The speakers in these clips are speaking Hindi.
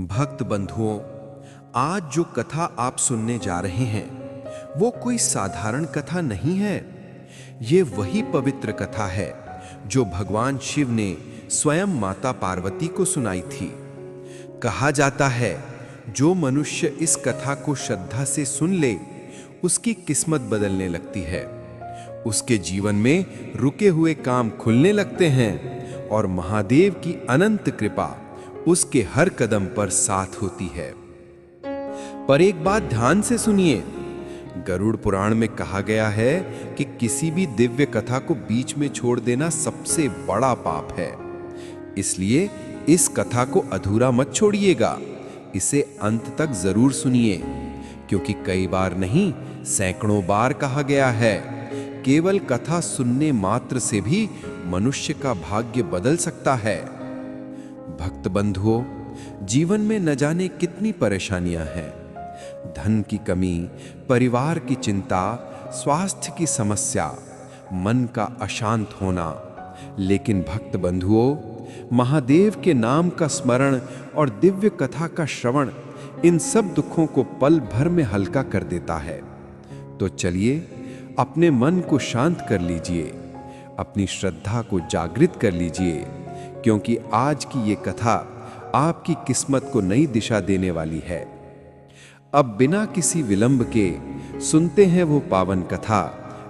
भक्त बंधुओं, आज जो कथा आप सुनने जा रहे हैं वो कोई साधारण कथा नहीं है। ये वही पवित्र कथा है जो भगवान शिव ने स्वयं माता पार्वती को सुनाई थी। कहा जाता है जो मनुष्य इस कथा को श्रद्धा से सुन ले उसकी किस्मत बदलने लगती है, उसके जीवन में रुके हुए काम खुलने लगते हैं और महादेव की अनंत कृपा उसके हर कदम पर साथ होती है। पर एक बात ध्यान से सुनिए, गरुड़ पुराण में कहा गया है कि किसी भी दिव्य कथा को बीच में छोड़ देना सबसे बड़ा पाप है। इसलिए इस कथा को अधूरा मत छोड़िएगा, इसे अंत तक जरूर सुनिए, क्योंकि कई बार नहीं सैकड़ों बार कहा गया है केवल कथा सुनने मात्र से भी मनुष्य का भाग्य बदल सकता है। भक्त बंधुओं, जीवन में न जाने कितनी परेशानियां हैं। धन की कमी, परिवार की चिंता, स्वास्थ्य की समस्या, मन का अशांत होना। लेकिन भक्त बंधुओं, महादेव के नाम का स्मरण और दिव्य कथा का श्रवण इन सब दुखों को पल भर में हल्का कर देता है। तो चलिए अपने मन को शांत कर लीजिए, अपनी श्रद्धा को जागृत कर लीजिए, क्योंकि आज की ये कथा आपकी किस्मत को नई दिशा देने वाली है। अब बिना किसी विलंब के सुनते हैं वो पावन कथा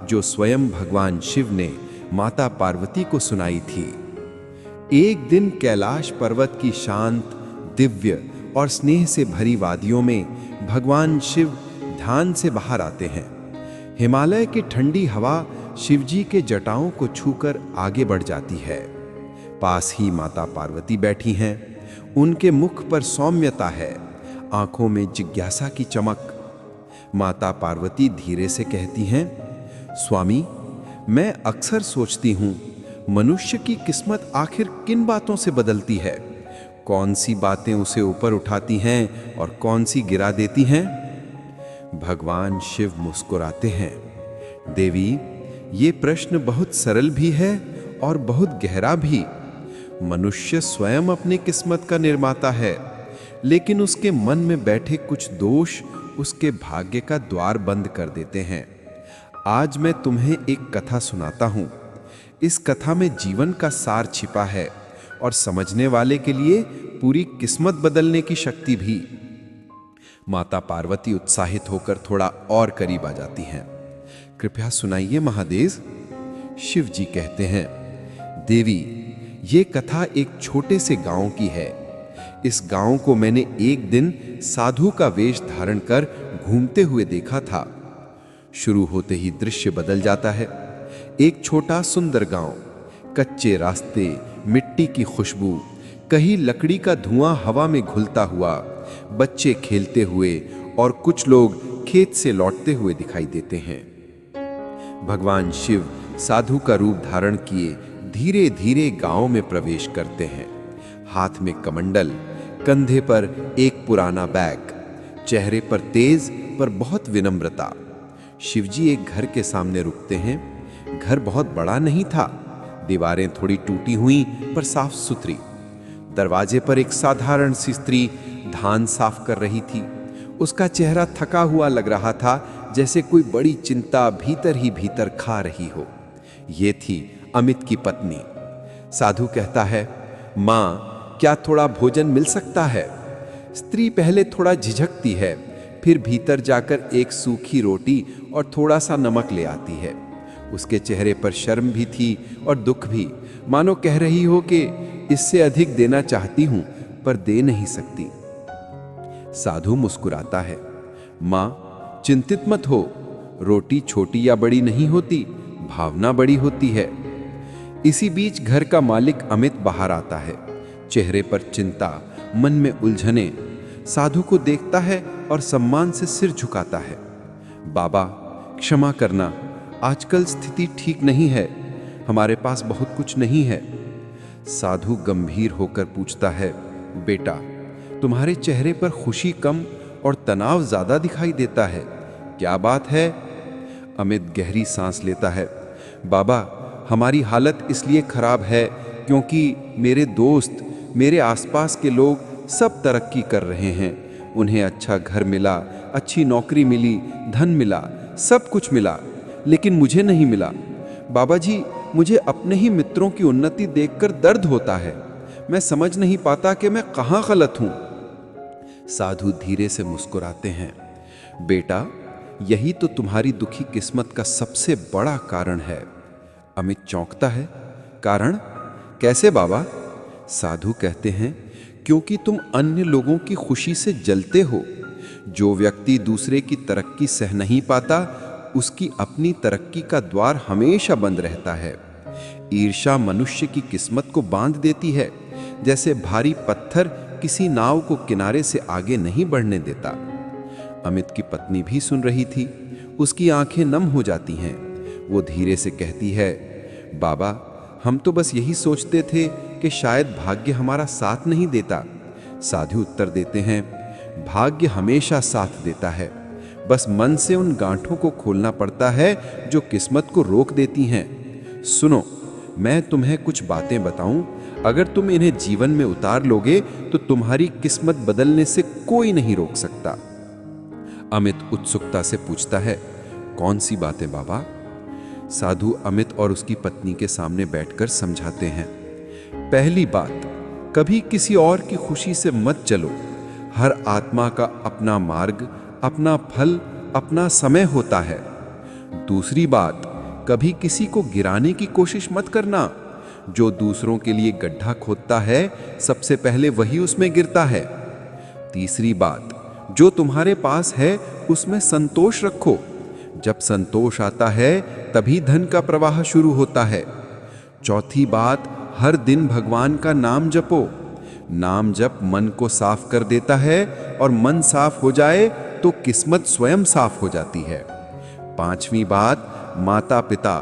जो स्वयं भगवान शिव ने माता पार्वती को सुनाई थी। एक दिन कैलाश पर्वत की शांत, दिव्य और स्नेह से भरी वादियों में भगवान शिव ध्यान से बाहर आते हैं। हिमालय की ठंडी हवा शिवजी के जटाओं को छूकर आगे बढ़ जाती है। पास ही माता पार्वती बैठी हैं, उनके मुख पर सौम्यता है, आंखों में जिज्ञासा की चमक। माता पार्वती धीरे से कहती हैं, स्वामी, मैं अक्सर सोचती हूं मनुष्य की किस्मत आखिर किन बातों से बदलती है, कौन सी बातें उसे ऊपर उठाती हैं और कौन सी गिरा देती हैं। भगवान शिव मुस्कुराते हैं, देवी, ये प्रश्न बहुत सरल भी है और बहुत गहरा भी। मनुष्य स्वयं अपनी किस्मत का निर्माता है, लेकिन उसके मन में बैठे कुछ दोष उसके भाग्य का द्वार बंद कर देते हैं। आज मैं तुम्हें एक कथा सुनाता हूं। इस कथा में जीवन का सार छिपा है और समझने वाले के लिए पूरी किस्मत बदलने की शक्ति भी। माता पार्वती उत्साहित होकर थोड़ा और करीब आ जाती हैं। कृपया सुनाइए महादेव। शिव जी कहते हैं, देवी, ये कथा एक छोटे से गांव की है। इस गांव को मैंने एक दिन साधु का वेश धारण कर घूमते हुए देखा था। शुरू होते ही दृश्य बदल जाता है। एक छोटा सुंदर गांव, कच्चे रास्ते, मिट्टी की खुशबू, कहीं लकड़ी का धुआं हवा में घुलता हुआ, बच्चे खेलते हुए और कुछ लोग खेत से लौटते हुए दिखाई देते हैं। भगवान शिव साधु का रूप धारण किए धीरे धीरे गांव में प्रवेश करते हैं। हाथ में कमंडल, कंधे पर एक पुराना बैग, चेहरे पर तेज पर बहुत विनम्रता। शिवजी एक घर के सामने रुकते हैं। घर बहुत बड़ा नहीं था, दीवारें थोड़ी टूटी हुई पर साफ सुथरी। दरवाजे पर एक साधारण सी स्त्री धान साफ कर रही थी। उसका चेहरा थका हुआ लग रहा था, जैसे कोई बड़ी चिंता भीतर ही भीतर खा रही हो। ये थी अमित की पत्नी। साधु कहता है, मां, क्या थोड़ा भोजन मिल सकता है? स्त्री पहले थोड़ा झिझकती है, फिर भीतर जाकर एक सूखी रोटी और थोड़ा सा नमक ले आती है। उसके चेहरे पर शर्म भी थी और दुख भी, मानो कह रही हो कि इससे अधिक देना चाहती हूं पर दे नहीं सकती। साधु मुस्कुराता है, मां, चिंतित मत हो, रोटी छोटी या बड़ी नहीं होती, भावना बड़ी होती है। इसी बीच घर का मालिक अमित बाहर आता है, चेहरे पर चिंता, मन में उलझने। साधु को देखता है और सम्मान से सिर झुकाता है। बाबा, क्षमा करना, आजकल स्थिति ठीक नहीं है, हमारे पास बहुत कुछ नहीं है। साधु गंभीर होकर पूछता है, बेटा, तुम्हारे चेहरे पर खुशी कम और तनाव ज्यादा दिखाई देता है, क्या बात है? अमित गहरी सांस लेता है, बाबा, हमारी हालत इसलिए खराब है क्योंकि मेरे दोस्त, मेरे आसपास के लोग सब तरक्की कर रहे हैं। उन्हें अच्छा घर मिला, अच्छी नौकरी मिली, धन मिला, सब कुछ मिला, लेकिन मुझे नहीं मिला। बाबा जी, मुझे अपने ही मित्रों की उन्नति देखकर दर्द होता है। मैं समझ नहीं पाता कि मैं कहाँ गलत हूँ। साधु धीरे से मुस्कुराते हैं। बेटा, यही तो तुम्हारी दुखी किस्मत का सबसे बड़ा कारण है। अमित चौंकता है। कारण? कैसे बाबा? साधु कहते हैं, क्योंकि तुम अन्य लोगों की खुशी से जलते हो। जो व्यक्ति दूसरे की तरक्की सह नहीं पाता, उसकी अपनी तरक्की का द्वार हमेशा बंद रहता है। ईर्ष्या मनुष्य की किस्मत को बांध देती है, जैसे भारी पत्थर किसी नाव को किनारे से आगे नहीं बढ़ने देता। अमित की पत्नी भी सुन रही थी। उसकी आंखें नम हो जाती हैं। वो धीरे से कहती है, बाबा, हम तो बस यही सोचते थे कि शायद भाग्य हमारा साथ नहीं देता। साधु उत्तर देते हैं, भाग्य हमेशा साथ देता है। बस मन से उन गांठों को खोलना पड़ता है जो किस्मत को रोक देती हैं। सुनो, मैं तुम्हें कुछ बातें बताऊं। अगर तुम इन्हें जीवन में उतार लोगे तो तुम्हारी किस्मत बदलने से कोई नहीं रोक सकता। अमित उत्सुकता से पूछता है, कौन सी बातें बाबा? साधु अमित और उसकी पत्नी के सामने बैठकर समझाते हैं। पहली बात, कभी किसी और की खुशी से मत चलो। हर आत्मा का अपना मार्ग, अपना फल, अपना समय होता है। दूसरी बात, कभी किसी को गिराने की कोशिश मत करना। जो दूसरों के लिए गड्ढा खोदता है, सबसे पहले वही उसमें गिरता है। तीसरी बात, जो तुम्हारे पास है उसमें संतोष रखो। जब संतोष आता है तभी धन का प्रवाह शुरू होता है। चौथी बात, हर दिन भगवान का नाम जपो। नाम जप मन को साफ कर देता है, और मन साफ हो जाए तो किस्मत स्वयं साफ हो जाती है। पांचवी बात, माता पिता,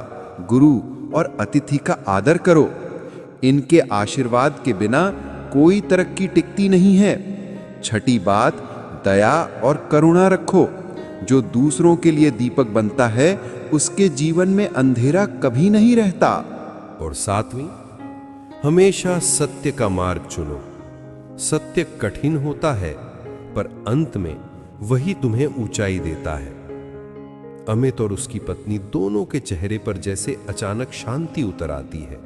गुरु और अतिथि का आदर करो। इनके आशीर्वाद के बिना कोई तरक्की टिकती नहीं है। छठी बात, दया और करुणा रखो। जो दूसरों के लिए दीपक बनता है, उसके जीवन में अंधेरा कभी नहीं रहता। और सातवीं, हमेशा सत्य का मार्ग चुनो। सत्य कठिन होता है, पर अंत में वही तुम्हें ऊंचाई देता है। अमित और उसकी पत्नी दोनों के चेहरे पर जैसे अचानक शांति उतर आती है।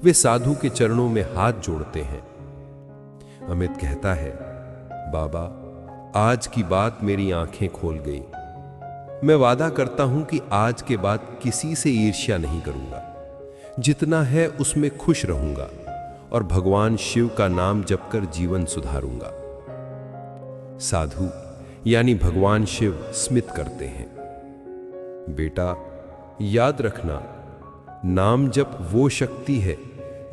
वे साधु के चरणों में हाथ जोड़ते हैं। अमित कहता है, बाबा, आज की बात मेरी आंखें खोल गई। मैं वादा करता हूं कि आज के बाद किसी से ईर्ष्या नहीं करूंगा। जितना है उसमें खुश रहूंगा और भगवान शिव का नाम जपकर जीवन सुधारूंगा। साधु यानी भगवान शिव स्मित करते हैं। बेटा, याद रखना, नाम जप वो शक्ति है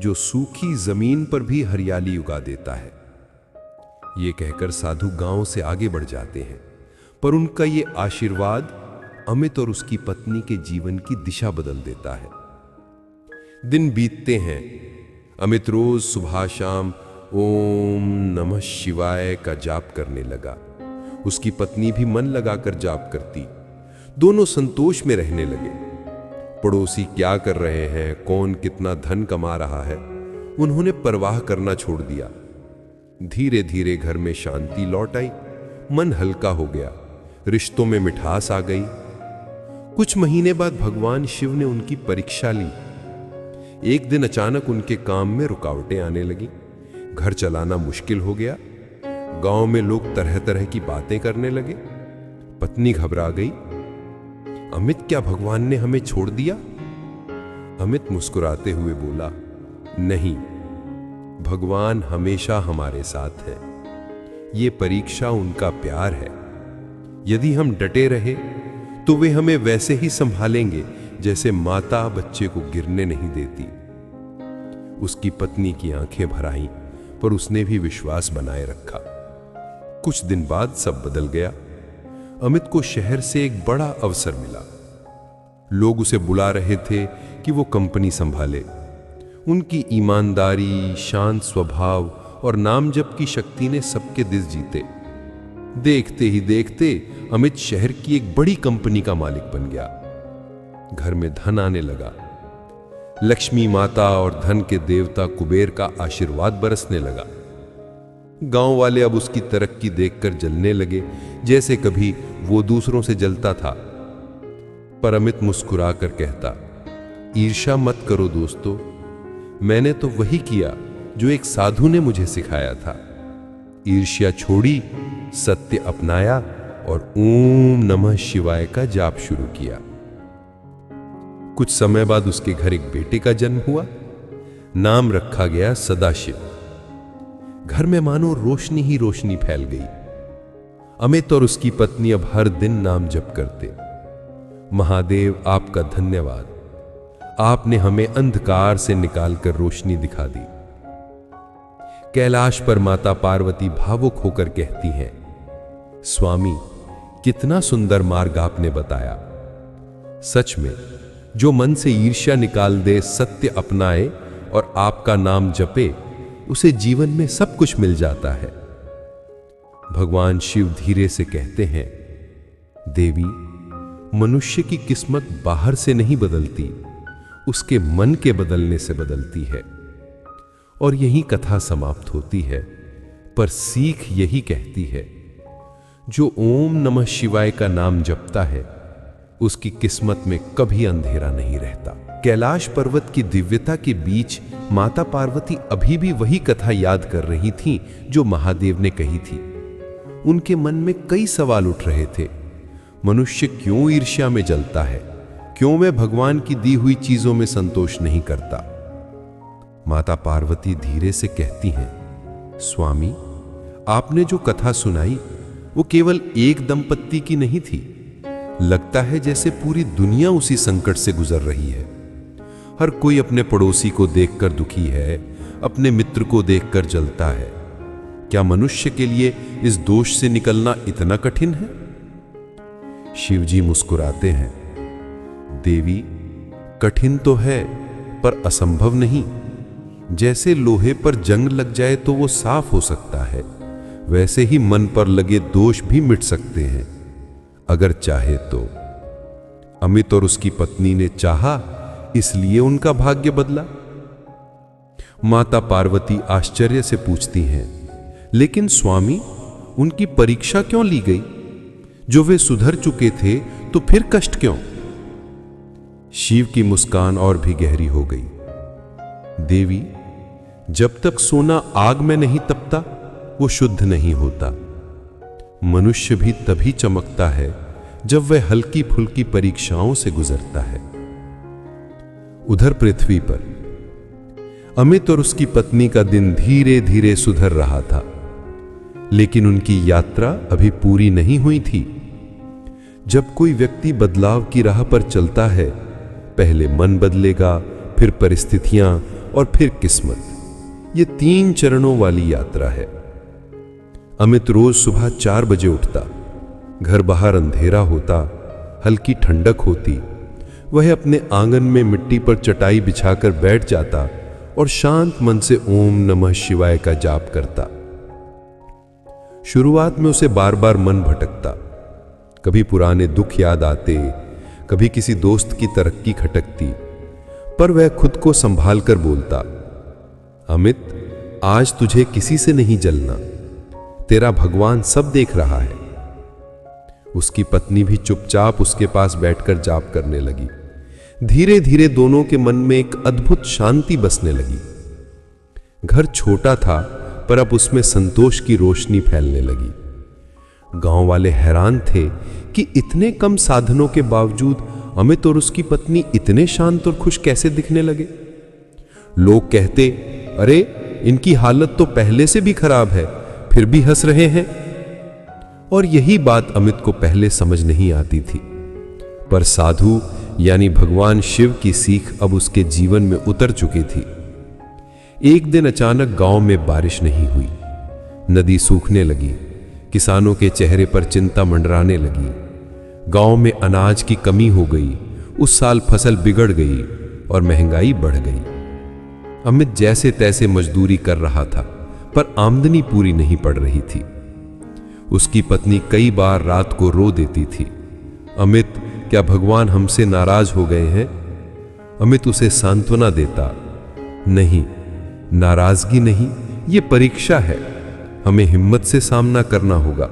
जो सूखी जमीन पर भी हरियाली उगा देता है। ये कहकर साधु गांव से आगे बढ़ जाते हैं, पर उनका ये आशीर्वाद अमित और उसकी पत्नी के जीवन की दिशा बदल देता है। दिन बीतते हैं। अमित रोज सुबह शाम ओम नमः शिवाय का जाप करने लगा। उसकी पत्नी भी मन लगाकर जाप करती। दोनों संतोष में रहने लगे। पड़ोसी क्या कर रहे हैं, कौन कितना धन कमा रहा है, उन्होंने परवाह करना छोड़ दिया। धीरे धीरे घर में शांति लौट आई। मन हल्का हो गया। रिश्तों में मिठास आ गई। कुछ महीने बाद भगवान शिव ने उनकी परीक्षा ली। एक दिन अचानक उनके काम में रुकावटें आने लगी। घर चलाना मुश्किल हो गया। गांव में लोग तरह तरह की बातें करने लगे। पत्नी घबरा गई। अमित, क्या भगवान ने हमें छोड़ दिया? अमित मुस्कुराते हुए बोला, नहीं, भगवान हमेशा हमारे साथ है। ये परीक्षा उनका प्यार है। यदि हम डटे रहे तो वे हमें वैसे ही संभालेंगे जैसे माता बच्चे को गिरने नहीं देती। उसकी पत्नी की आंखें भर आईं, पर उसने भी विश्वास बनाए रखा। कुछ दिन बाद सब बदल गया। अमित को शहर से एक बड़ा अवसर मिला। लोग उसे बुला रहे थे कि वो कंपनी संभाले। उनकी ईमानदारी, शांत स्वभाव और नाम जप की शक्ति ने सबके दिल जीते। देखते ही देखते अमित शहर की एक बड़ी कंपनी का मालिक बन गया। घर में धन आने लगा। लक्ष्मी माता और धन के देवता कुबेर का आशीर्वाद बरसने लगा। गांव वाले अब उसकी तरक्की देखकर जलने लगे, जैसे कभी वो दूसरों से जलता था। पर अमित मुस्कुराकर कहता, ईर्ष्या मत करो दोस्तों, मैंने तो वही किया जो एक साधु ने मुझे सिखाया था। ईर्ष्या छोड़ी, सत्य अपनाया और ओम नमः शिवाय का जाप शुरू किया। कुछ समय बाद उसके घर एक बेटे का जन्म हुआ। नाम रखा गया सदाशिव। घर में मानो रोशनी ही रोशनी फैल गई। अमित और उसकी पत्नी अब हर दिन नाम जप करते। महादेव, आपका धन्यवाद, आपने हमें अंधकार से निकालकर रोशनी दिखा दी। कैलाश पर माता पार्वती भावुक होकर कहती हैं, स्वामी, कितना सुंदर मार्ग आपने बताया। सच में जो मन से ईर्ष्या निकाल दे, सत्य अपनाए और आपका नाम जपे, उसे जीवन में सब कुछ मिल जाता है। भगवान शिव धीरे से कहते हैं, देवी, मनुष्य की किस्मत बाहर से नहीं बदलती, उसके मन के बदलने से बदलती है। और यही कथा समाप्त होती है। पर सीख यही कहती है, जो ओम नमः शिवाय का नाम जपता है, उसकी किस्मत में कभी अंधेरा नहीं रहता। कैलाश पर्वत की दिव्यता के बीच माता पार्वती अभी भी वही कथा याद कर रही थीं जो महादेव ने कही थी। उनके मन में कई सवाल उठ रहे थे। मनुष्य क्यों ईर्ष्या में जलता है? क्यों वह भगवान की दी हुई चीजों में संतोष नहीं करता? माता पार्वती धीरे से कहती हैं, स्वामी, आपने जो कथा सुनाई वो केवल एक दंपत्ति की नहीं थी। लगता है जैसे पूरी दुनिया उसी संकट से गुजर रही है। हर कोई अपने पड़ोसी को देखकर दुखी है, अपने मित्र को देखकर जलता है। क्या मनुष्य के लिए इस दोष से निकलना इतना कठिन है? शिवजी मुस्कुराते हैं, देवी, कठिन तो है पर असंभव नहीं। जैसे लोहे पर जंग लग जाए तो वो साफ हो सकता है, वैसे ही मन पर लगे दोष भी मिट सकते हैं, अगर चाहे तो। अमित और उसकी पत्नी ने चाहा, इसलिए उनका भाग्य बदला। माता पार्वती आश्चर्य से पूछती हैं, लेकिन स्वामी, उनकी परीक्षा क्यों ली गई? जो वे सुधर चुके थे तो फिर कष्ट क्यों? शिव की मुस्कान और भी गहरी हो गई। देवी, जब तक सोना आग में नहीं तपता, वो शुद्ध नहीं होता। मनुष्य भी तभी चमकता है जब वह हल्की फुल्की परीक्षाओं से गुजरता है। उधर पृथ्वी पर अमित और उसकी पत्नी का दिन धीरे धीरे सुधर रहा था, लेकिन उनकी यात्रा अभी पूरी नहीं हुई थी। जब कोई व्यक्ति बदलाव की राह पर चलता है, पहले मन बदलेगा, फिर परिस्थितियां और फिर किस्मत। ये 3 चरणों वाली यात्रा है। अमित रोज सुबह 4 बजे उठता। घर बाहर अंधेरा होता, हल्की ठंडक होती। वह अपने आंगन में मिट्टी पर चटाई बिछाकर बैठ जाता और शांत मन से ओम नमः शिवाय का जाप करता। शुरुआत में उसे बार बार मन भटकता। कभी पुराने दुख याद आते, कभी किसी दोस्त की तरक्की खटकती, पर वह खुद को संभाल कर बोलता, अमित, आज तुझे किसी से नहीं जलना, तेरा भगवान सब देख रहा है। उसकी पत्नी भी चुपचाप उसके पास बैठकर जाप करने लगी। धीरे धीरे दोनों के मन में एक अद्भुत शांति बसने लगी। घर छोटा था, पर अब उसमें संतोष की रोशनी फैलने लगी। गांव वाले हैरान थे कि इतने कम साधनों के बावजूद अमित और उसकी पत्नी इतने शांत और खुश कैसे दिखने लगे। लोग कहते, अरे, इनकी हालत तो पहले से भी खराब है, फिर भी हंस रहे हैं। और यही बात अमित को पहले समझ नहीं आती थी, पर साधु यानी भगवान शिव की सीख अब उसके जीवन में उतर चुकी थी। एक दिन अचानक गांव में बारिश नहीं हुई। नदी सूखने लगी। किसानों के चेहरे पर चिंता मंडराने लगी। गांव में अनाज की कमी हो गई। उस साल फसल बिगड़ गई और महंगाई बढ़ गई। अमित जैसे तैसे मजदूरी कर रहा था, पर आमदनी पूरी नहीं पड़ रही थी। उसकी पत्नी कई बार रात को रो देती थी, अमित, क्या भगवान हमसे नाराज हो गए हैं? अमित उसे सांत्वना देता, नहीं, नाराजगी नहीं, ये परीक्षा है। हमें हिम्मत से सामना करना होगा।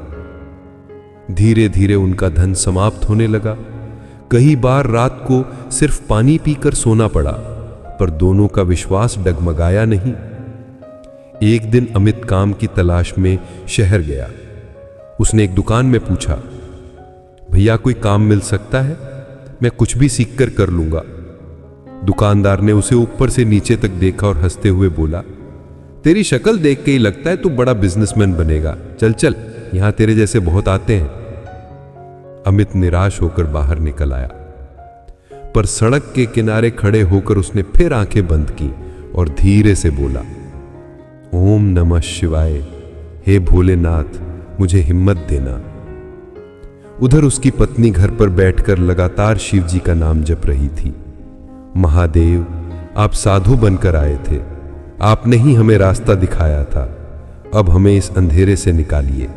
धीरे धीरे उनका धन समाप्त होने लगा। कई बार रात को सिर्फ पानी पीकर सोना पड़ा, पर दोनों का विश्वास डगमगाया नहीं। एक दिन अमित काम की तलाश में शहर गया। उसने एक दुकान में पूछा, भैया कोई काम मिल सकता है? मैं कुछ भी सीख कर लूंगा। दुकानदार ने उसे ऊपर से नीचे तक देखा और हंसते हुए बोला, तेरी शक्ल देख के ही लगता है तू बड़ा बिजनेसमैन बनेगा। चल चल, यहां तेरे जैसे बहुत आते हैं। अमित निराश होकर बाहर निकल आया, पर सड़क के किनारे खड़े होकर उसने फिर आंखें बंद की और धीरे से बोला, ओम नमः शिवाय। हे भोलेनाथ, मुझे हिम्मत देना। उधर उसकी पत्नी घर पर बैठकर लगातार शिव जी का नाम जप रही थी। महादेव, आप साधु बनकर आए थे, आपने ही हमें रास्ता दिखाया था, अब हमें इस अंधेरे से निकालिए।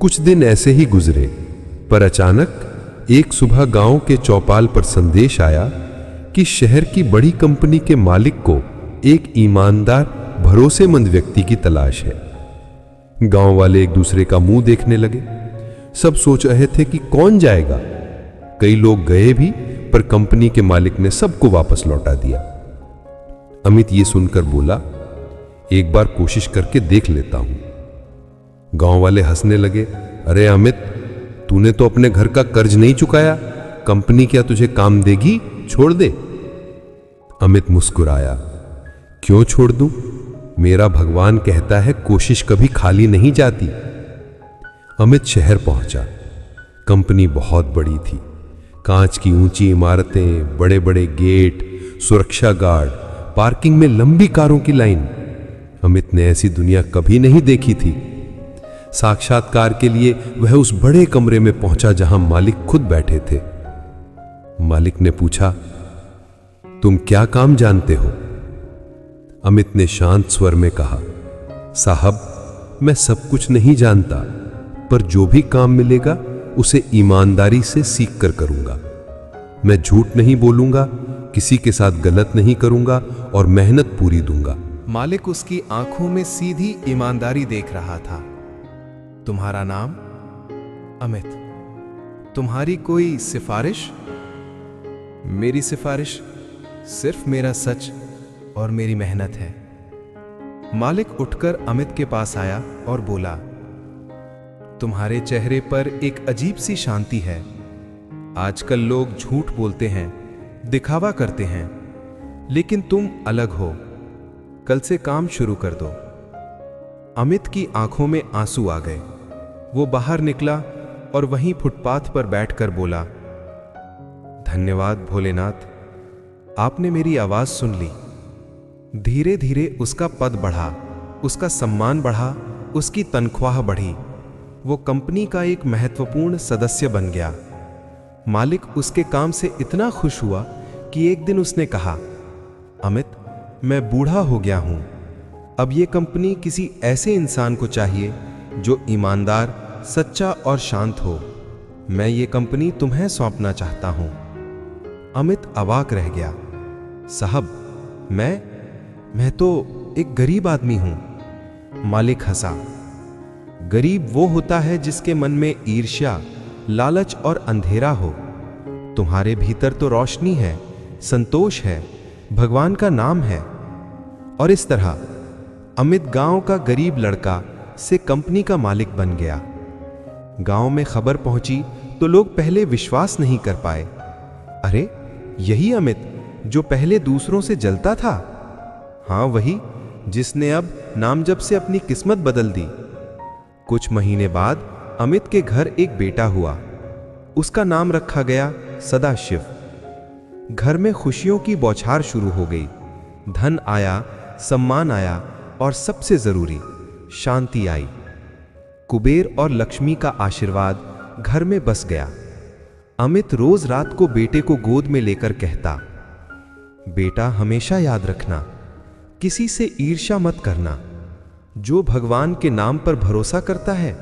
कुछ दिन ऐसे ही गुजरे, पर अचानक एक सुबह गांव के चौपाल पर संदेश आया कि शहर की बड़ी कंपनी के मालिक को एक ईमानदार, भरोसेमंद व्यक्ति की तलाश है। गांव वाले एक दूसरे का मुंह देखने लगे। सब सोच रहे थे कि कौन जाएगा। कई लोग गए भी, पर कंपनी के मालिक ने सबको वापस लौटा दिया। अमित ये सुनकर बोला, एक बार कोशिश करके देख लेता हूं। गांव वाले हंसने लगे, अरे अमित, तूने तो अपने घर का कर्ज नहीं चुकाया, कंपनी क्या तुझे काम देगी? छोड़ दे। अमित मुस्कुराया, क्यों छोड़ दूं? मेरा भगवान कहता है कोशिश कभी खाली नहीं जाती। अमित शहर पहुंचा। कंपनी बहुत बड़ी थी। कांच की ऊंची इमारतें, बड़े बड़े गेट, सुरक्षा गार्ड, पार्किंग में लंबी कारों की लाइन। अमित ने ऐसी दुनिया कभी नहीं देखी थी। साक्षात्कार के लिए वह उस बड़े कमरे में पहुंचा जहां मालिक खुद बैठे थे। मालिक ने पूछा, तुम क्या काम जानते हो? अमित ने शांत स्वर में कहा, साहब, मैं सब कुछ नहीं जानता, पर जो भी काम मिलेगा उसे ईमानदारी से सीख कर करूंगा। मैं झूठ नहीं बोलूंगा, किसी के साथ गलत नहीं करूंगा और मेहनत पूरी दूंगा। मालिक उसकी आंखों में सीधी ईमानदारी देख रहा था। तुम्हारा नाम? अमित। तुम्हारी कोई सिफारिश? मेरी सिफारिश सिर्फ मेरा सच और मेरी मेहनत है। मालिक उठकर अमित के पास आया और बोला, तुम्हारे चेहरे पर एक अजीब सी शांति है। आजकल लोग झूठ बोलते हैं, दिखावा करते हैं, लेकिन तुम अलग हो। कल से काम शुरू कर दो। अमित की आंखों में आंसू आ गए। वो बाहर निकला और वहीं फुटपाथ पर बैठकर बोला, धन्यवाद भोलेनाथ, आपने मेरी आवाज सुन ली। धीरे धीरे उसका पद बढ़ा, उसका सम्मान बढ़ा, उसकी तनख्वाह बढ़ी। वो कंपनी का एक महत्वपूर्ण सदस्य बन गया। मालिक उसके काम से इतना खुश हुआ कि एक दिन उसने कहा, अमित, मैं बूढ़ा हो गया हूं। अब ये कंपनी किसी ऐसे इंसान को चाहिए जो ईमानदार, सच्चा और शांत हो। मैं ये कंपनी तुम्हें सौंपना चाहता हूं। अमित अवाक रह गया। साहब, मैं तो एक गरीब आदमी हूं। मालिक हंसा। गरीब वो होता है जिसके मन में ईर्ष्या, लालच और अंधेरा हो। तुम्हारे भीतर तो रोशनी है, संतोष है, भगवान का नाम है। और इस तरह अमित गांव का गरीब लड़का से कंपनी का मालिक बन गया। गांव में खबर पहुंची तो लोग पहले विश्वास नहीं कर पाए। अरे, यही अमित जो पहले दूसरों से जलता था? हाँ, वही जिसने अब नामजप से अपनी किस्मत बदल दी। कुछ महीने बाद अमित के घर एक बेटा हुआ। उसका नाम रखा गया सदाशिव। घर में खुशियों की बौछार शुरू हो गई। धन आया, सम्मान आया और सबसे जरूरी शांति आई। कुबेर और लक्ष्मी का आशीर्वाद घर में बस गया। अमित रोज रात को बेटे को गोद में लेकर कहता, बेटा, हमेशा याद रखना, किसी से ईर्ष्या मत करना। जो भगवान के नाम पर भरोसा करता है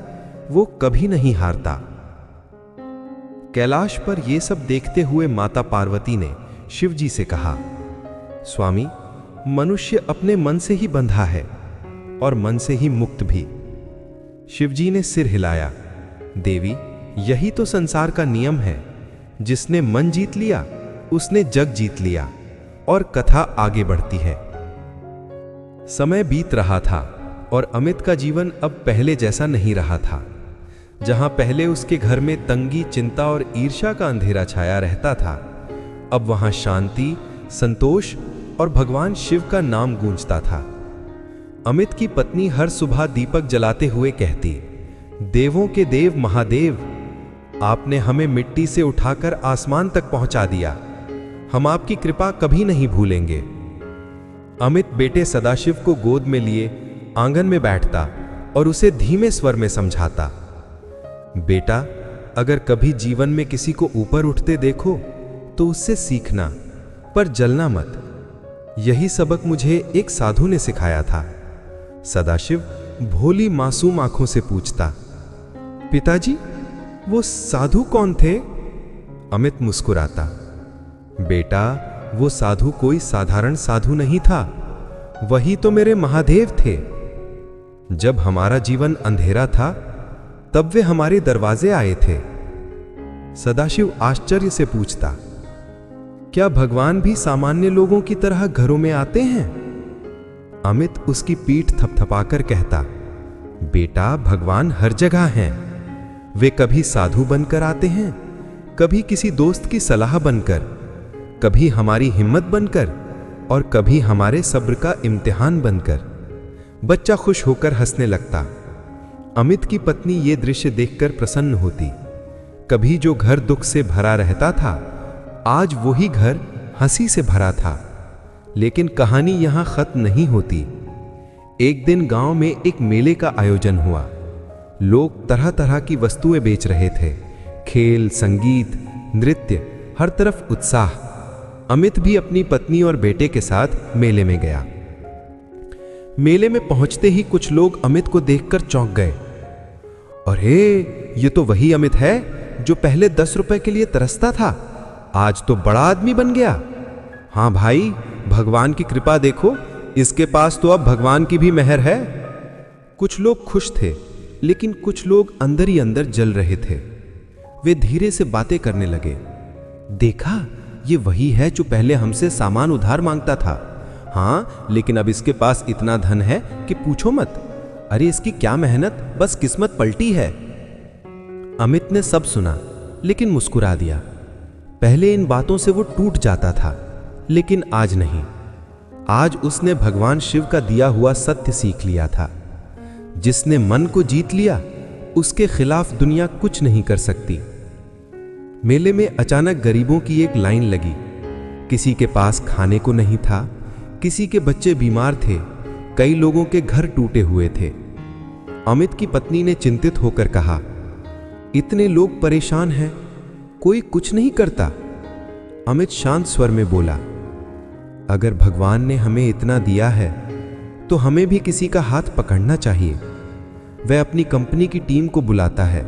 वो कभी नहीं हारता। कैलाश पर यह सब देखते हुए माता पार्वती ने शिव जी से कहा, स्वामी, मनुष्य अपने मन से ही बंधा है और मन से ही मुक्त भी। शिवजी ने सिर हिलाया। देवी, यही तो संसार का नियम है। जिसने मन जीत लिया उसने जग जीत लिया और कथा आगे बढ़ती है। समय बीत रहा था और अमित का जीवन अब पहले जैसा नहीं रहा था। जहां पहले उसके घर में तंगी, चिंता और ईर्ष्या का अंधेरा छाया रहता था, अब वहां शांति, संतोष और भगवान शिव का नाम गूंजता था। अमित की पत्नी हर सुबह दीपक जलाते हुए कहती, देवों के देव महादेव, आपने हमें मिट्टी से उठाकर आसमान तक पहुंचा दिया। हम आपकी कृपा कभी नहीं भूलेंगे। अमित बेटे सदाशिव को गोद में लिए आंगन में बैठता और उसे धीमे स्वर में समझाता, बेटा, अगर कभी जीवन में किसी को ऊपर उठते देखो तो उससे सीखना, पर जलना मत। यही सबक मुझे एक साधु ने सिखाया था। सदाशिव भोली मासूम आंखों से पूछता, पिताजी, वो साधु कौन थे? अमित मुस्कुराता, बेटा, वो साधु कोई साधारण साधु नहीं था, वही तो मेरे महादेव थे। जब हमारा जीवन अंधेरा था तब वे हमारे दरवाजे आए थे। सदाशिव आश्चर्य से पूछता, क्या भगवान भी सामान्य लोगों की तरह घरों में आते हैं? अमित उसकी पीठ थपथपाकर कहता, बेटा, भगवान हर जगह हैं। वे कभी साधु बनकर आते हैं, कभी किसी दोस्त की सलाह बनकर, कभी हमारी हिम्मत बनकर और कभी हमारे सब्र का इम्तिहान बनकर। बच्चा खुश होकर हंसने लगता। अमित की पत्नी ये दृश्य देखकर प्रसन्न होती। कभी जो घर दुख से भरा रहता था, आज वही घर हंसी से भरा था। लेकिन कहानी यहां खत्म नहीं होती। एक दिन गांव में एक मेले का आयोजन हुआ। लोग तरह तरह की वस्तुएं बेच रहे थे। खेल, संगीत, नृत्य, हर तरफ उत्साह। अमित भी अपनी पत्नी और बेटे के साथ मेले में गया। मेले में पहुंचते ही कुछ लोग अमित को देखकर चौंक गए। अरे, ये तो वही अमित है जो पहले 10 रुपए के लिए तरसता था, आज तो बड़ा आदमी बन गया। हाँ भाई, भगवान की कृपा देखो, इसके पास तो अब भगवान की भी मेहर है। कुछ लोग खुश थे, लेकिन कुछ लोग अंदर ही अंदर जल रहे थे। वे धीरे से बातें करने लगे। देखा, ये वही है जो पहले हमसे सामान उधार मांगता था। हाँ, लेकिन अब इसके पास इतना धन है कि पूछो मत। अरे, इसकी क्या मेहनत, बस किस्मत पलटी है। अमित ने सब सुना, लेकिन मुस्कुरा दिया। पहले इन बातों से वो टूट जाता था, लेकिन आज नहीं। आज उसने भगवान शिव का दिया हुआ सत्य सीख लिया था। जिसने मन को जीत लिया, उसके खिलाफ दुनिया कुछ नहीं कर सकती। मेले में अचानक गरीबों की एक लाइन लगी। किसी के पास खाने को नहीं था, किसी के बच्चे बीमार थे, कई लोगों के घर टूटे हुए थे। अमित की पत्नी ने चिंतित होकर कहा, इतने लोग परेशान हैं, कोई कुछ नहीं करता। अमित शांत स्वर में बोला, अगर भगवान ने हमें इतना दिया है तो हमें भी किसी का हाथ पकड़ना चाहिए। वह अपनी कंपनी की टीम को बुलाता है,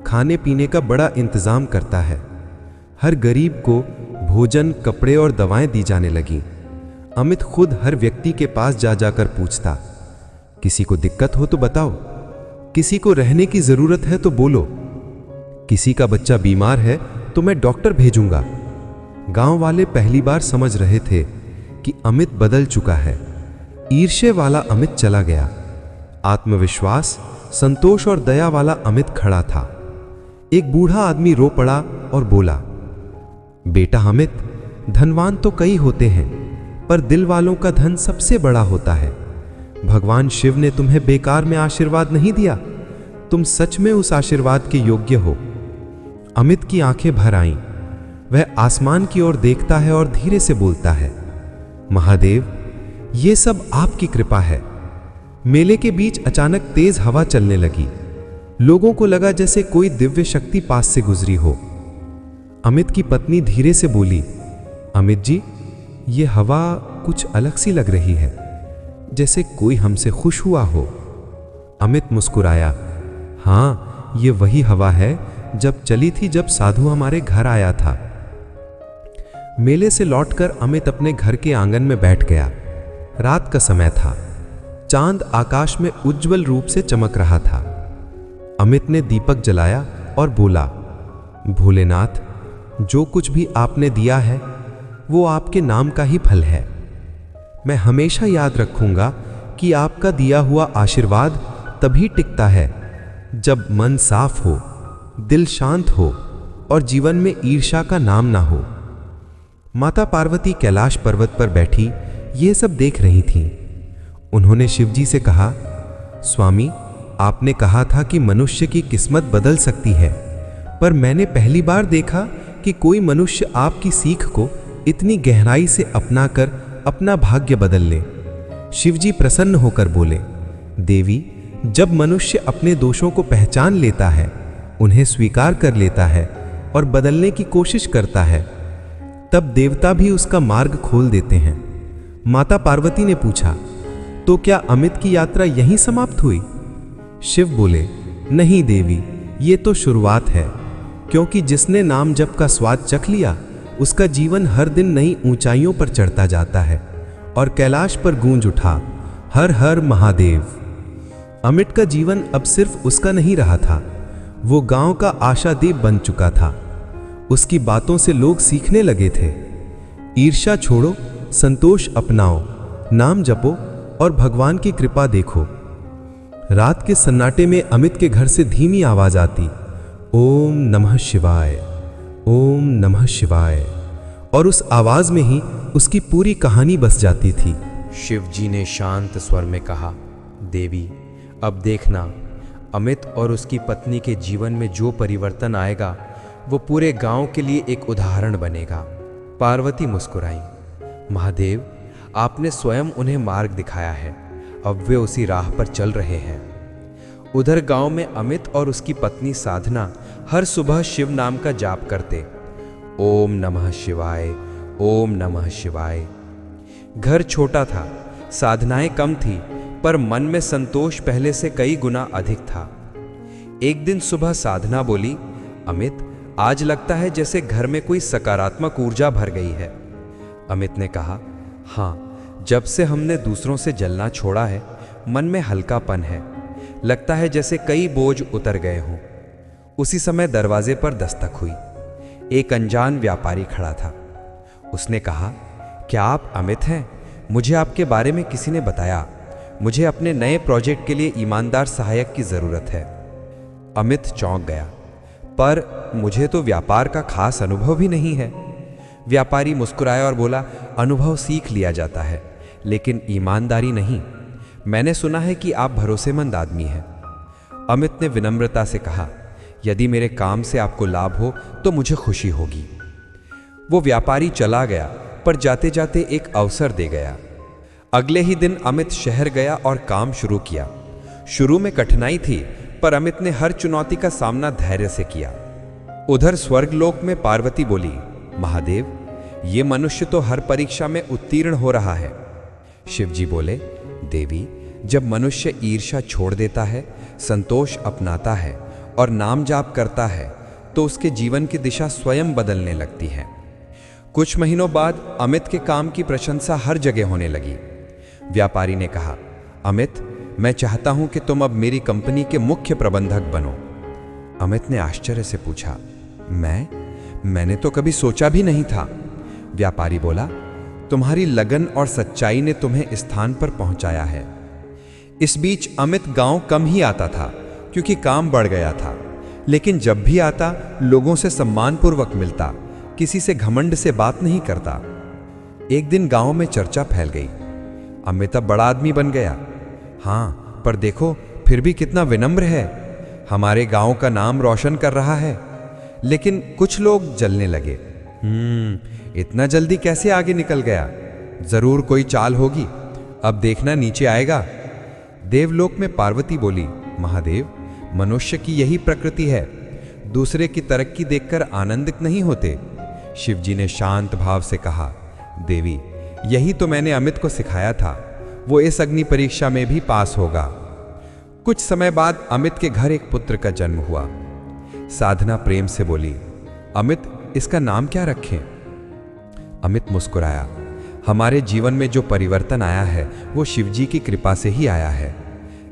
खाने पीने का बड़ा इंतजाम करता है। हर गरीब को भोजन, कपड़े और दवाएं दी जाने लगीं। अमित खुद हर व्यक्ति के पास जा जाकर पूछता, किसी को दिक्कत हो तो बताओ, किसी को रहने की जरूरत है तो बोलो, किसी का बच्चा बीमार है तो मैं डॉक्टर भेजूंगा। गांव वाले पहली बार समझ रहे थे कि अमित बदल चुका है। ईर्ष्या वाला अमित चला गया। आत्मविश्वास, संतोष और दया वाला अमित खड़ा था। एक बूढ़ा आदमी रो पड़ा और बोला, बेटा अमित, धनवान तो कई होते हैं, पर दिल वालों का धन सबसे बड़ा होता है। भगवान शिव ने तुम्हें बेकार में आशीर्वाद नहीं दिया, तुम सच में उस आशीर्वाद के योग्य हो। अमित की आंखें भर आईं। वह आसमान की ओर देखता है और धीरे से बोलता है, महादेव, ये सब आपकी कृपा है। मेले के बीच अचानक तेज हवा चलने लगी। लोगों को लगा जैसे कोई दिव्य शक्ति पास से गुजरी हो। अमित की पत्नी धीरे से बोली, अमित जी, ये हवा कुछ अलग सी लग रही है, जैसे कोई हमसे खुश हुआ हो। अमित मुस्कुराया, हाँ, ये वही हवा है जब चली थी जब साधु हमारे घर आया था। मेले से लौटकर अमित अपने घर के आंगन में बैठ गया। रात का समय था। चांद आकाश में उज्जवल रूप से चमक रहा था। अमित ने दीपक जलाया और बोला, भोलेनाथ, जो कुछ भी आपने दिया है वो आपके नाम का ही फल है। मैं हमेशा याद रखूंगा कि आपका दिया हुआ आशीर्वाद तभी टिकता है जब मन साफ हो, दिल शांत हो और जीवन में ईर्ष्या का नाम ना हो। माता पार्वती कैलाश पर्वत पर बैठी ये सब देख रही थीं। उन्होंने शिवजी से कहा, स्वामी, आपने कहा था कि मनुष्य की किस्मत बदल सकती है, पर मैंने पहली बार देखा कि कोई मनुष्य आपकी सीख को इतनी गहराई से अपनाकर अपना भाग्य बदल ले। शिवजी प्रसन्न होकर बोले, देवी, जब मनुष्य अपने दोषों को पहचान लेता है, उन्हें स्वीकार कर लेता है और बदलने की कोशिश करता है, तब देवता भी उसका मार्ग खोल देते हैं। माता पार्वती ने पूछा, तो क्या अमित की यात्रा यहीं समाप्त हुई? शिव बोले, नहीं देवी, ये तो शुरुआत है, क्योंकि जिसने नाम जप का स्वाद चख लिया उसका जीवन हर दिन नई ऊंचाइयों पर चढ़ता जाता है और कैलाश पर गूंज उठा, हर हर महादेव। अमित का जीवन अब सिर्फ उसका नहीं रहा था, वो गांव का आशादीप बन चुका था। उसकी बातों से लोग सीखने लगे थे। ईर्ष्या छोड़ो, संतोष अपनाओ, नाम जपो और भगवान की कृपा देखो। रात के सन्नाटे में अमित के घर से धीमी आवाज आती, ओम नमः शिवाय, ओम नमः शिवाय, और उस आवाज में ही उसकी पूरी कहानी बस जाती थी। शिवजी ने शांत स्वर में कहा, देवी, अब देखना, अमित और उसकी पत्नी के जीवन में जो परिवर्तन आएगा वो पूरे गांव के लिए एक उदाहरण बनेगा। पार्वती मुस्कुराई, महादेव, आपने स्वयं उन्हें मार्ग दिखाया है, अब वे उसी राह पर चल रहे हैं। उधर गांव में अमित और उसकी पत्नी साधना हर सुबह शिव नाम का जाप करते, ओम नमः शिवाय, ओम नमः शिवाय। घर छोटा था, साधनाएं कम थी, पर मन में संतोष पहले से कई गुना अधिक था। एक दिन सुबह साधना बोली, अमित, आज लगता है जैसे घर में कोई सकारात्मक ऊर्जा भर गई है। अमित ने कहा, हाँ, जब से हमने दूसरों से जलना छोड़ा है, मन में हल्कापन है, लगता है जैसे कई बोझ उतर गए हों। उसी समय दरवाजे पर दस्तक हुई। एक अनजान व्यापारी खड़ा था। उसने कहा, क्या आप अमित हैं? मुझे आपके बारे में किसी ने बताया। मुझे अपने नए प्रोजेक्ट के लिए ईमानदार सहायक की जरूरत है। अमित चौंक गया, पर मुझे तो व्यापार का खास अनुभव भी नहीं है। व्यापारी मुस्कुराया और बोला, अनुभव सीख लिया जाता है, लेकिन ईमानदारी नहीं। मैंने सुना है कि आप भरोसेमंद आदमी हैं। अमित ने विनम्रता से कहा, यदि मेरे काम से आपको लाभ हो तो मुझे खुशी होगी। वो व्यापारी चला गया, पर जाते जाते एक अवसर दे गया। अगले ही दिन अमित शहर गया और काम शुरू किया। शुरू में कठिनाई थी, पर अमित ने हर चुनौती का सामना धैर्य से किया। उधर स्वर्गलोक में पार्वती बोली, महादेव, ये मनुष्य तो हर परीक्षा में उत्तीर्ण हो रहा है। शिवजी बोले, देवी, जब मनुष्य ईर्ष्या छोड़ देता है, संतोष अपनाता है और नाम जाप करता है, तो उसके जीवन की दिशा स्वयं बदलने लगती है। कुछ महीनों बाद अमित के काम की प्रशंसा हर जगह होने लगी। व्यापारी ने कहा, अमित, मैं चाहता हूं कि तुम अब मेरी कंपनी के मुख्य प्रबंधक बनो। अमित ने आश्चर्य से पूछा, मैंने तो कभी सोचा भी नहीं था। व्यापारी बोला, तुम्हारी लगन और सच्चाई ने तुम्हें इस स्थान पर पहुंचाया है। इस बीच अमित गांव कम ही आता था, क्योंकि काम बढ़ गया था, लेकिन जब भी आता लोगों से सम्मानपूर्वक मिलता, किसी से घमंड से बात नहीं करता। एक दिन गांव में चर्चा फैल गई, अमित अब बड़ा आदमी बन गया। हाँ, पर देखो फिर भी कितना विनम्र है, हमारे गांव का नाम रोशन कर रहा है। लेकिन कुछ लोग जलने लगे, इतना जल्दी कैसे आगे निकल गया? जरूर कोई चाल होगी, अब देखना नीचे आएगा। देवलोक में पार्वती बोली, महादेव, मनुष्य की यही प्रकृति है, दूसरे की तरक्की देखकर आनंदित नहीं होते। शिवजी ने शांत भाव से कहा, देवी, यही तो मैंने अमित को सिखाया था, वो इस अग्नि परीक्षा में भी पास होगा। कुछ समय बाद अमित के घर एक पुत्र का जन्म हुआ। साधना प्रेम से बोली, अमित, इसका नाम क्या रखें? अमित मुस्कुराया, हमारे जीवन में जो परिवर्तन आया है वो शिवजी की कृपा से ही आया है।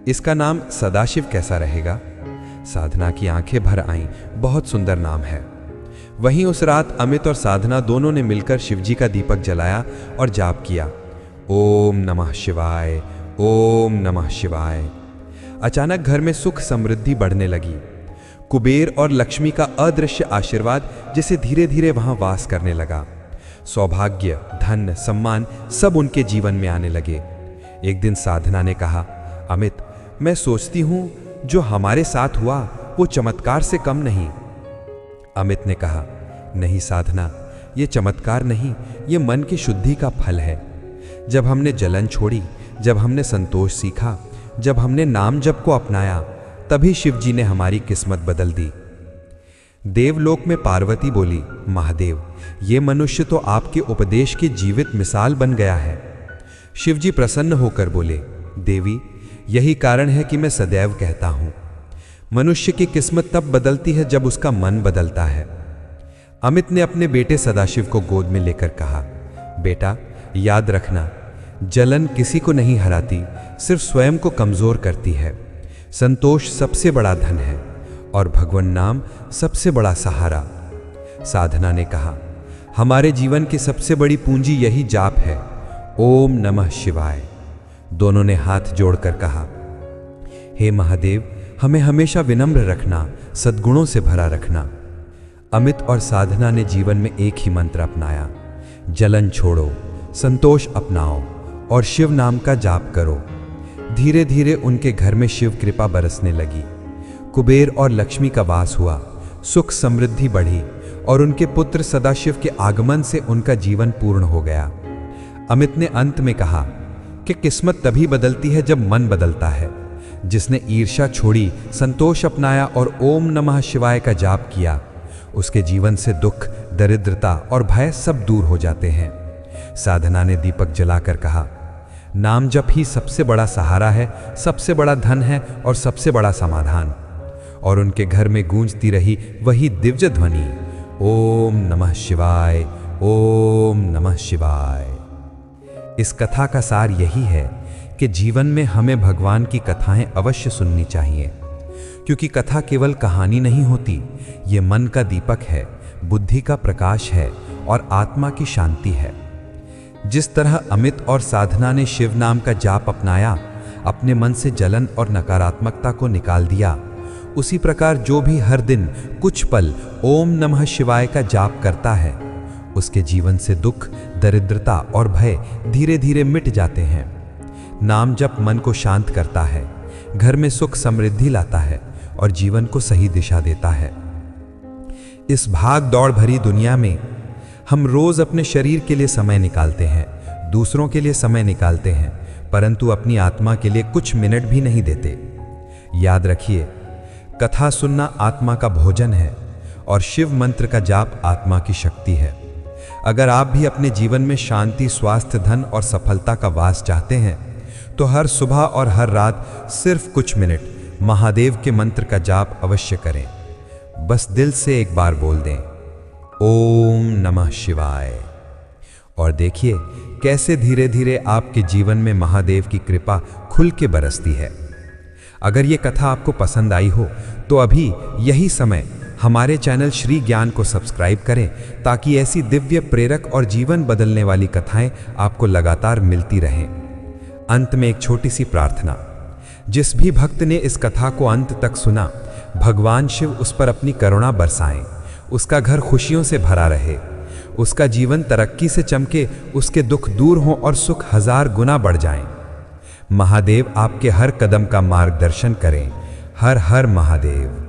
इसका नाम सदाशिव कैसा रहेगा? साधना की आंखें भर आईं। बहुत सुंदर नाम है। वहीं उस रात अमित और साधना दोनों ने मिलकर शिवजी का दीपक जलाया और जाप किया, ओम नमः शिवाय, ओम नमः शिवाय। अचानक घर में सुख समृद्धि बढ़ने लगी। कुबेर और लक्ष्मी का अदृश्य आशीर्वाद जिसे धीरे धीरे वहां वास करने लगा। सौभाग्य, धन, सम्मान सब उनके जीवन में आने लगे। एक दिन साधना ने कहा, अमित, मैं सोचती हूं जो हमारे साथ हुआ वो चमत्कार से कम नहीं। अमित ने कहा, नहीं साधना, ये चमत्कार नहीं, ये मन की शुद्धि का फल है। जब हमने जलन छोड़ी, जब हमने संतोष सीखा, जब हमने नाम जप को अपनाया, तभी शिवजी ने हमारी किस्मत बदल दी। देवलोक में पार्वती बोली, महादेव, ये मनुष्य तो आपके उपदेश की जीवित मिसाल बन गया है। शिवजी प्रसन्न होकर बोले, देवी, यही कारण है कि मैं सदैव कहता हूं, मनुष्य की किस्मत तब बदलती है जब उसका मन बदलता है। अमित ने अपने बेटे सदाशिव को गोद में लेकर कहा, बेटा, याद रखना, जलन किसी को नहीं हराती, सिर्फ स्वयं को कमजोर करती है। संतोष सबसे बड़ा धन है और भगवान नाम सबसे बड़ा सहारा। साधना ने कहा, हमारे जीवन की सबसे बड़ी पूंजी यही जाप है, ओम नमः शिवाय। दोनों ने हाथ जोड़कर कहा, हे महादेव, हमें हमेशा विनम्र रखना, सद्गुणों से भरा रखना। अमित और साधना ने जीवन में एक ही मंत्र अपनाया, जलन छोड़ो, संतोष अपनाओ और शिव नाम का जाप करो। धीरे धीरे उनके घर में शिव कृपा बरसने लगी। कुबेर और लक्ष्मी का वास हुआ, सुख समृद्धि बढ़ी और उनके पुत्र सदाशिव के आगमन से उनका जीवन पूर्ण हो गया। अमित ने अंत में कहा कि किस्मत तभी बदलती है जब मन बदलता है। जिसने ईर्ष्या छोड़ी, संतोष अपनाया और ओम नमः शिवाय का जाप किया, उसके जीवन से दुख, दरिद्रता और भय सब दूर हो जाते हैं। साधना ने दीपक जलाकर कहा, नाम जप ही सबसे बड़ा सहारा है, सबसे बड़ा धन है और सबसे बड़ा समाधान। और उनके घर में गूंजती रही वही दिव्य ध्वनि, ओम नमः शिवाय, ओम नमः शिवाय। इस कथा का सार यही है कि जीवन में हमें भगवान की कथाएं अवश्य सुननी चाहिए, क्योंकि कथा केवल कहानी नहीं होती, ये मन का दीपक है, बुद्धि का प्रकाश है और आत्मा की शांति है। जिस तरह अमित और साधना ने शिव नाम का जाप अपनाया, अपने मन से जलन और नकारात्मकता को निकाल दिया, उसी प्रकार जो भी हर दिन कुछ पल ओम नमः शिवाय का जाप करता है, उसके जीवन से दुख, दरिद्रता और भय धीरे धीरे मिट जाते हैं। नाम जप मन को शांत करता है, घर में सुख समृद्धि लाता है और जीवन को सही दिशा देता है। इस भाग दौड़ भरी दुनिया में हम रोज अपने शरीर के लिए समय निकालते हैं, दूसरों के लिए समय निकालते हैं, परंतु अपनी आत्मा के लिए कुछ मिनट भी नहीं देते। याद रखिए, कथा सुनना आत्मा का भोजन है और शिव मंत्र का जाप आत्मा की शक्ति है। अगर आप भी अपने जीवन में शांति, स्वास्थ्य, धन और सफलता का वास चाहते हैं, तो हर सुबह और हर रात सिर्फ कुछ मिनट महादेव के मंत्र का जाप अवश्य करें। बस दिल से एक बार बोल दें, ओम नमः शिवाय, और देखिए कैसे धीरे धीरे आपके जीवन में महादेव की कृपा खुल के बरसती है। अगर ये कथा आपको पसंद आई हो तो अभी यही समय हमारे चैनल श्री ज्ञान को सब्सक्राइब करें, ताकि ऐसी दिव्य, प्रेरक और जीवन बदलने वाली कथाएं आपको लगातार मिलती रहें। अंत में एक छोटी सी प्रार्थना, जिस भी भक्त ने इस कथा को अंत तक सुना, भगवान शिव उस पर अपनी करुणा बरसाएं, उसका घर खुशियों से भरा रहे, उसका जीवन तरक्की से चमके, उसके दुख दूर हों और सुख 1000 गुना बढ़ जाएं। महादेव आपके हर कदम का मार्गदर्शन करें। हर हर महादेव।